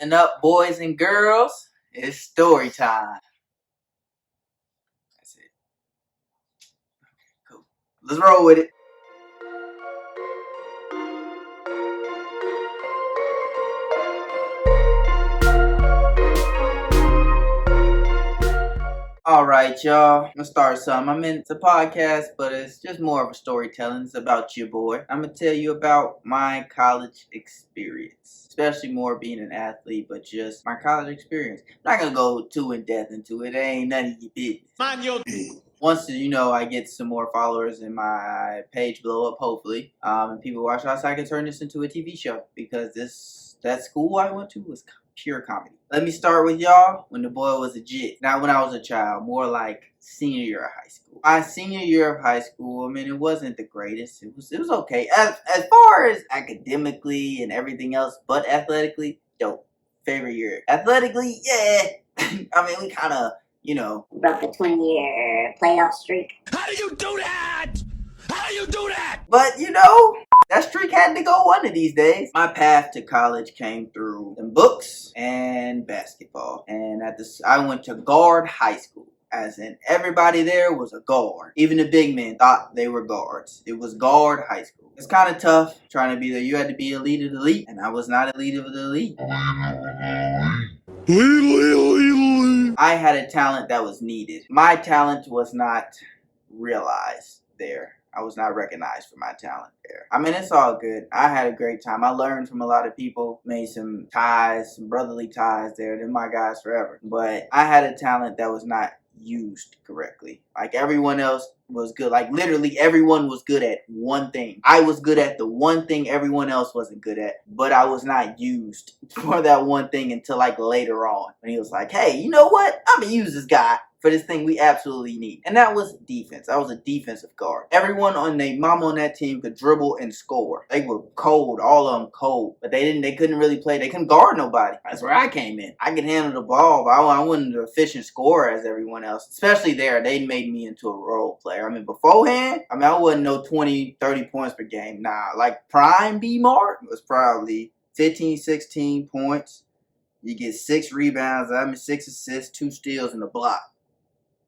And up, boys and girls, it's story time. That's it. Cool. Let's roll with it. All right, y'all. I'm gonna start something. It's a podcast, but it's just more of a storytelling. It's about your boy. I'm gonna tell you about my college experience, especially more being an athlete, but just my college experience. I'm not gonna go too in depth into it. It ain't none of your business. Mind your business. Once I get some more followers and my page blow up, hopefully, and people watch us, I can turn this into a TV show because that school I went to was pure comedy. Let me start with y'all when the boy was a jit. Not when I was a child, more like senior year of high school. My senior year of high school, it wasn't the greatest. It was okay. As far as academically and everything else, but athletically, dope. Favorite year. Athletically, yeah. We kind of, broke the 20-year playoff streak. How do you do that? How do you do that? But that streak had to go one of these days. My path to college came through them books and basketball. And I went to Guard High School. As in, everybody there was a guard. Even the big men thought they were guards. It was Guard High School. It's kind of tough trying to be there. You had to be elite of the elite. And I was not elite of the elite. I had a talent that was needed. My talent was not realized there. I was not recognized for my talent there. It's all good. I had a great time. I learned from a lot of people, made some ties, some brotherly ties there. They're my guys forever. But I had a talent that was not used correctly. Like everyone else was good. Like literally everyone was good at one thing. I was good at the one thing everyone else wasn't good at, but I was not used for that one thing until like later on. When he was like, hey, you know what? I'm gonna use this guy for this thing we absolutely need. And that was defense. I was a defensive guard. Everyone on their mama on that team could dribble and score. They were cold, all of them cold. But they couldn't really play. They couldn't guard nobody. That's where I came in. I could handle the ball, but I wasn't an efficient scorer as everyone else. Especially there, they made me into a role player. Beforehand, I wasn't no 20, 30 points per game. Nah, like prime B Marc was probably 15, 16 points. You get 6 rebounds, 6 assists, 2 steals, and a block.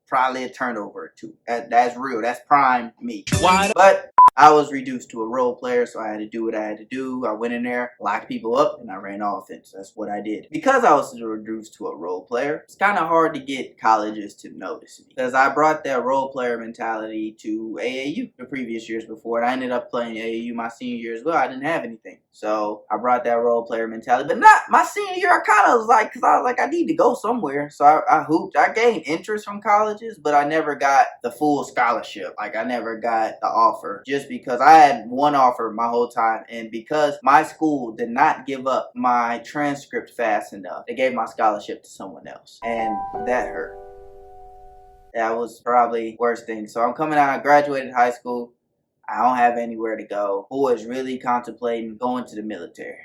Probably a turnover or 2. That's real. That's prime me. Why? But I was reduced to a role player, so I had to do what I had to do. I went in there, locked people up, and I ran offense. That's what I did. Because I was reduced to a role player, it's kind of hard to get colleges to notice me. Because I brought that role player mentality to AAU the previous years before, and I ended up playing AAU my senior year as well. I didn't have anything. So I brought that role player mentality. But not my senior year, I kind of was like, because I was like, I need to go somewhere. So I hooped. I gained interest from colleges, but I never got the full scholarship. Like I never got the offer. Just because I had one offer my whole time, and because my school did not give up my transcript fast enough, they gave my scholarship to someone else, and that hurt. That was probably the worst thing. So I'm coming out, I graduated high school. I don't have anywhere to go. Boys really contemplating going to the military.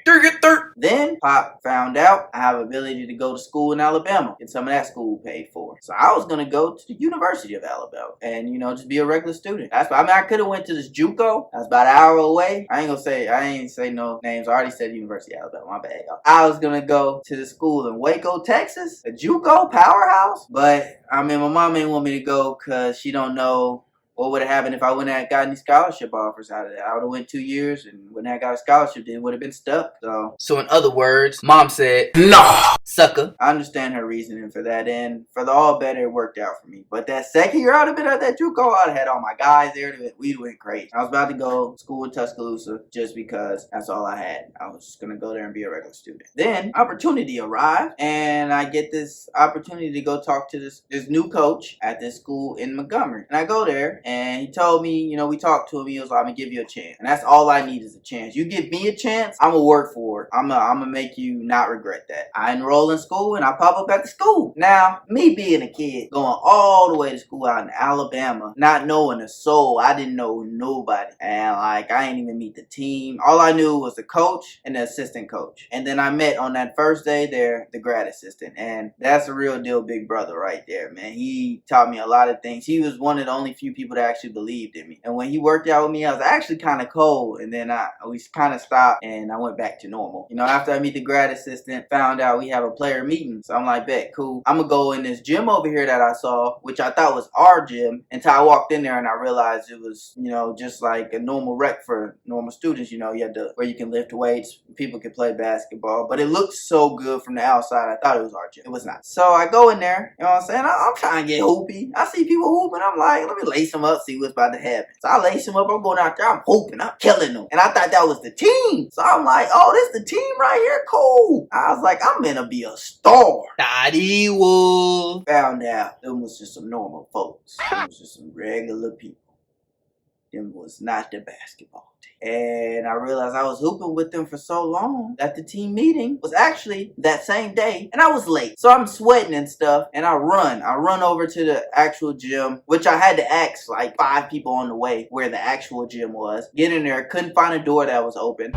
Then Pop found out I have ability to go to school in Alabama. Get some of that school paid for. So I was going to go to the University of Alabama and, just be a regular student. That's why, I could have went to this JUCO. That's about an hour away. I ain't say no names. I already said University of Alabama. My bad, y'all. I was going to go to the school in Waco, Texas. A JUCO powerhouse. But, my mom didn't want me to go because she don't know what would have happened if I wouldn't have got any scholarship offers out of that. I would have went 2 years and wouldn't have got a scholarship, then would have been stuck. So in other words, mom said, no, sucker. I understand her reasoning for that, and for the all better, it worked out for me. But that second year I'd have been at that JUCO, I'd have had all my guys there. We'd went crazy. I was about to go to school in Tuscaloosa just because that's all I had. I was just going to go there and be a regular student. Then opportunity arrived, and I get this opportunity to go talk to this new coach at this school in Montgomery. And I go there, and he told me, we talked to him. He was like, I'm going to give you a chance. And that's all I need is a chance. You give me a chance, I'm going to work for it. I'm going to make you not regret that. I enroll in school, and I pop up at the school. Now, me being a kid, going all the way to school out in Alabama, not knowing a soul. I didn't know nobody. And, I ain't even meet the team. All I knew was the coach and the assistant coach. And then I met on that first day there, the grad assistant. And that's a real deal big brother right there, man. He taught me a lot of things. He was one of the only few people that actually believed in me. And when he worked out with me, I was actually kind of cold. And then we kind of stopped and I went back to normal. You know, after I meet the grad assistant, found out we have a player meeting. So I'm like, bet, cool. I'm going to go in this gym over here that I saw, which I thought was our gym, until I walked in there and I realized it was, you know, just like a normal rec for normal students. You know, you had to, where you can lift weights, people can play basketball. But it looked so good from the outside, I thought it was our gym. It was not. So I go in there, you know what I'm saying? I'm trying to get hoopy. I see people hooping. I'm like, let me lace them up, see what's about to happen. So I lace them up. I'm going out there. I'm hooping. I'm killing them. And I thought that was the team. So I'm like, oh, this the team right here? Cool. I was like, I'm going to be a star. Daddy Wolf. Found out them was just some normal folks. Them was just some regular people. Them was not the basketball team. And I realized I was hooping with them for so long that the team meeting was actually that same day, and I was late. So I'm sweating and stuff, and I run over to the actual gym, which I had to ask like 5 people on the way where the actual gym was. Get in there, couldn't find a door that was open.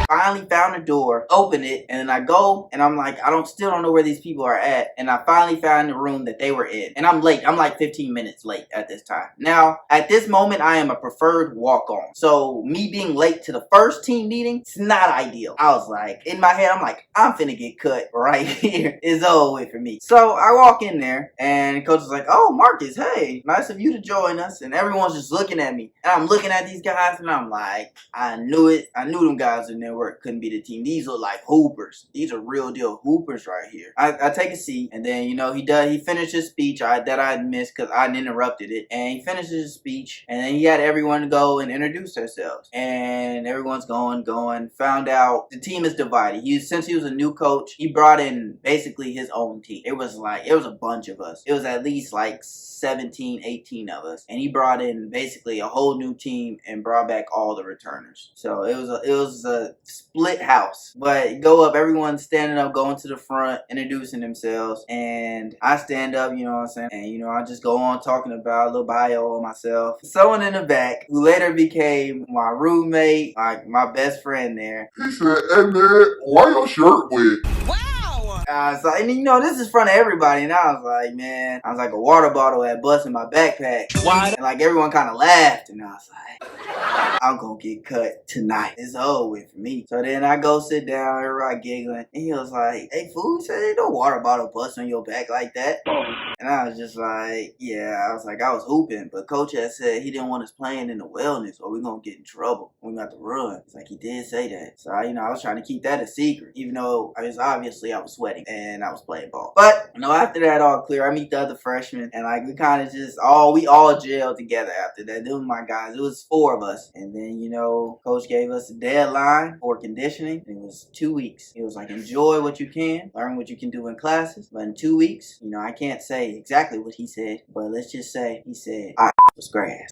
Finally found a door, opened it, and then I go, and I'm like, still don't know where these people are at. And I finally found the room that they were in. And I'm late. I'm like 15 minutes late at this time. Now, at this moment, I am a preferred walk-on. So me being late to the first team meeting, it's not ideal. I was like, in my head, I'm like, I'm finna get cut right here. It's over with for me. So I walk in there, and the coach is like, oh, Marcus, hey, nice of you to join us. And everyone's just looking at me. And I'm looking at these guys, and I'm like, I knew it. I knew them guys in there couldn't be the team. These look like hoopers. These are real deal hoopers right here. I take a seat, and then, you know, he finished his speech that I had missed because I interrupted it. And he finishes his speech, and then he had everyone go and introduce themselves. And everyone's going. Found out the team is divided. Since he was a new coach, he brought in basically his own team. It was a bunch of us. It was at least like 17, 18 of us. And he brought in basically a whole new team and brought back all the returners. So it was a split house. But go up, everyone's standing up, going to the front, introducing themselves. And I stand up, you know what I'm saying? And, you know, I just go on talking about a little bio on myself. Someone in the back, who later became my roommate, like my best friend there. He said, hey man, why your shirt wet? So, and you know, this is in front of everybody, and I was like, man, I was like a water bottle had bust in my backpack. Why? And like everyone kind of laughed, and I was like, I'm gonna get cut tonight. It's over with for me. So then I go sit down, everybody giggling, and he was like, hey fool, he said, ain't no water bottle bust on your back like that. And I was just like, yeah, I was hooping, but coach had said he didn't want us playing in the wellness or we're gonna get in trouble. We got to run. It's like he did say that. So I was trying to keep that a secret, even though obviously I was sweating and I was playing ball. But, you know, after that all clear, I meet the other freshmen, and like we kind of just we all jailed together after that. They were my guys. It was 4 of us. And then, you know, coach gave us a deadline for conditioning. It was 2 weeks. It was like, enjoy what you can, learn what you can do in classes. But in 2 weeks, you know, I can't say exactly what he said, but let's just say he said, I was grass.